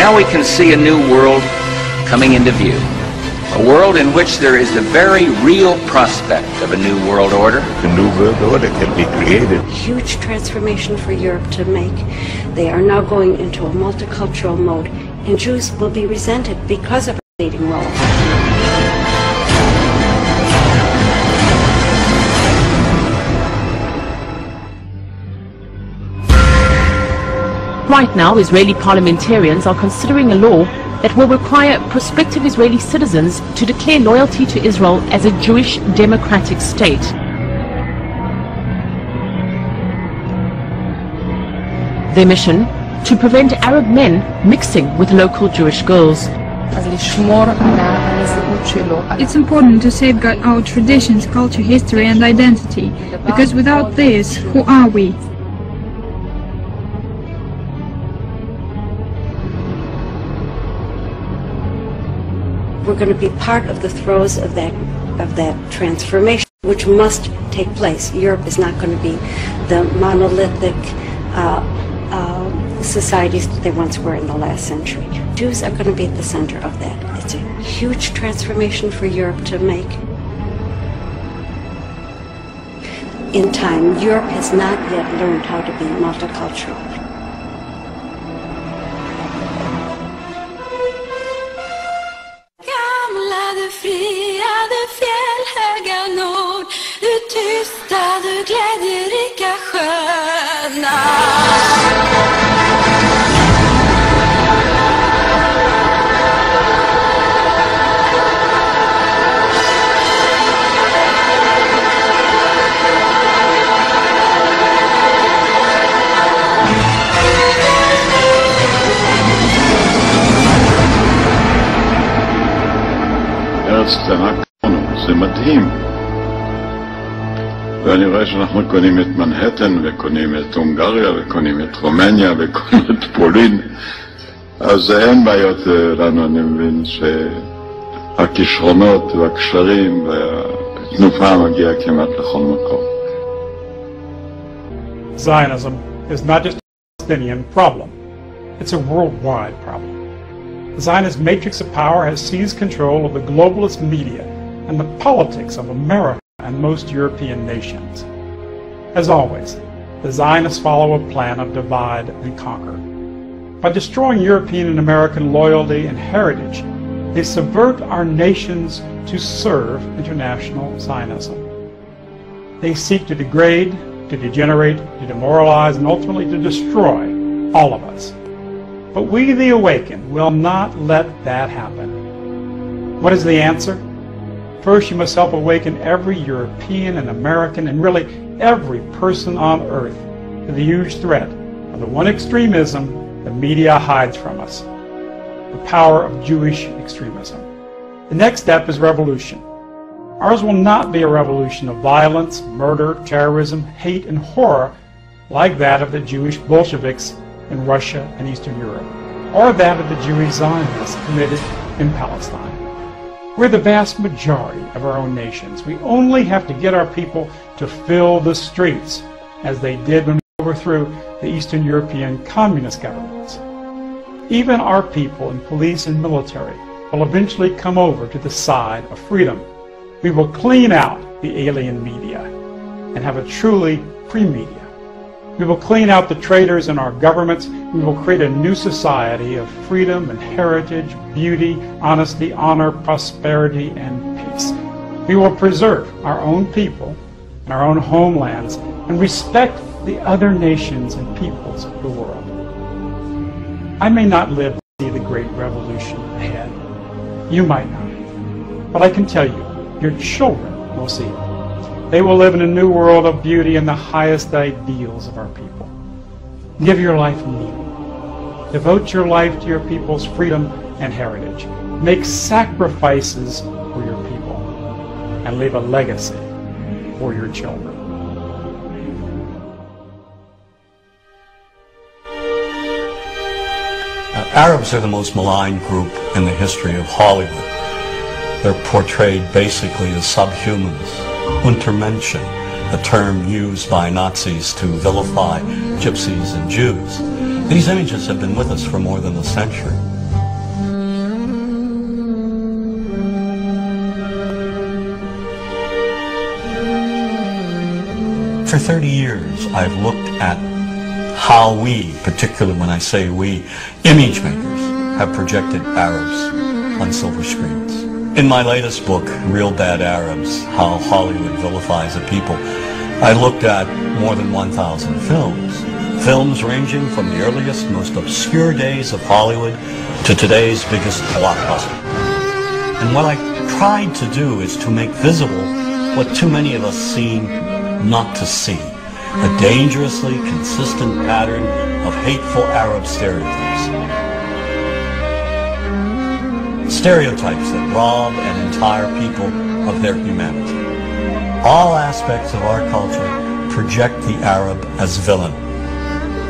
Now we can see a new world coming into view. A world in which there is the very real prospect of a new world order. A new world order can be created. Huge transformation for Europe to make. They are now going into a multicultural mode, and Jews will be resented because of a leading role. Right now, Israeli parliamentarians are considering a law that will require prospective Israeli citizens to declare loyalty to Israel as a Jewish democratic state. Their mission? To prevent Arab men mixing with local Jewish girls. It's important to safeguard our traditions, culture, history and identity, because without this, who are we? We're going to be part of the throes of that transformation, which must take place. Europe is not going to be the monolithic societies that they once were in the last century. Jews are going to be at the center of that. It's a huge transformation for Europe to make. In time, Europe has not yet learned how to be multicultural. Friade fjällhöga nord, du tysta, du glädjerika sköna. ארץ קטנה כמונו, זה מדהים. ואני רואה שאנחנו קונים את מנהטן וקונים את הונגריה וקונים את רומניה וקונים את פולין. אז אין בעיות לנו, אני מבין שהכישרונות והקשרים והתנופה מגיעה כמעט לכל מקום. Zionism is not just a Palestinian problem, it's a worldwide problem. The Zionist matrix of power has seized control of the globalist media and the politics of America and most European nations. As always, the Zionists follow a plan of divide and conquer. By destroying European and American loyalty and heritage, they subvert our nations to serve international Zionism. They seek to degrade, to degenerate, to demoralize, and ultimately to destroy all of us. But we, the awakened, will not let that happen. What is the answer? First, you must help awaken every European and American and really every person on earth to the huge threat of the one extremism the media hides from us, the power of Jewish extremism. The next step is revolution. Ours will not be a revolution of violence, murder, terrorism, hate, and horror like that of the Jewish Bolsheviks in Russia and Eastern Europe, or that of the Jewish Zionists committed in Palestine. We're the vast majority of our own nations. We only have to get our people to fill the streets, as they did when we overthrew the Eastern European communist governments. Even our people in police and military will eventually come over to the side of freedom. We will clean out the alien media and have a truly free media. We will clean out the traitors in our governments. We will create a new society of freedom and heritage, beauty, honesty, honor, prosperity, and peace. We will preserve our own people and our own homelands and respect the other nations and peoples of the world. I may not live to see the great revolution ahead. You might not. But I can tell you, your children will see it. They will live in a new world of beauty and the highest ideals of our people. Give your life meaning. Devote your life to your people's freedom and heritage. Make sacrifices for your people and leave a legacy for your children. Arabs are the most maligned group in the history of Hollywood. They're portrayed basically as subhumans. Untermenschen, a term used by Nazis to vilify gypsies and Jews. These images have been with us for more than a century. for 30 years, I've looked at how we, particularly when I say we, image makers, have projected Arabs on silver screens. In my latest book, Real Bad Arabs, How Hollywood Vilifies a People, I looked at more than 1,000 films. Films ranging from the earliest, most obscure days of Hollywood to today's biggest blockbuster. And what I tried to do is to make visible what too many of us seem not to see. A dangerously consistent pattern of hateful Arab stereotypes. Stereotypes that rob an entire people of their humanity. All aspects of our culture project the Arab as villain.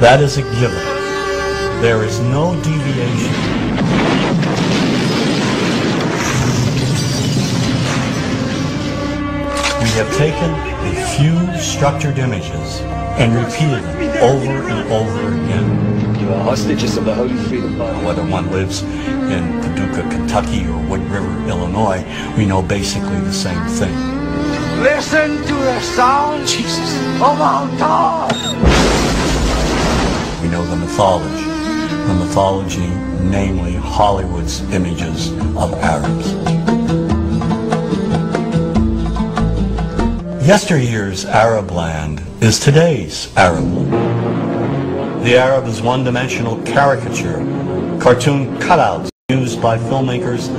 That is a given. There is no deviation. We have taken a few structured images and repeated them over and over again. You are hostages of the Holy Freedom Bible. Whether one lives in Paducah, Kentucky or Wood River, Illinois, we know basically the same thing. Listen to the sound of our God. We know the mythology, namely Hollywood's images of Arabs. Yesteryear's Arab land is today's Arab land. The Arab is one-dimensional caricature, cartoon cutouts used by filmmakers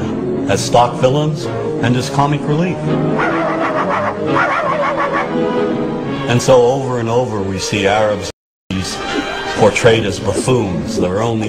as stock villains and as comic relief. And so over and over we see Arabs portrayed as buffoons. They're only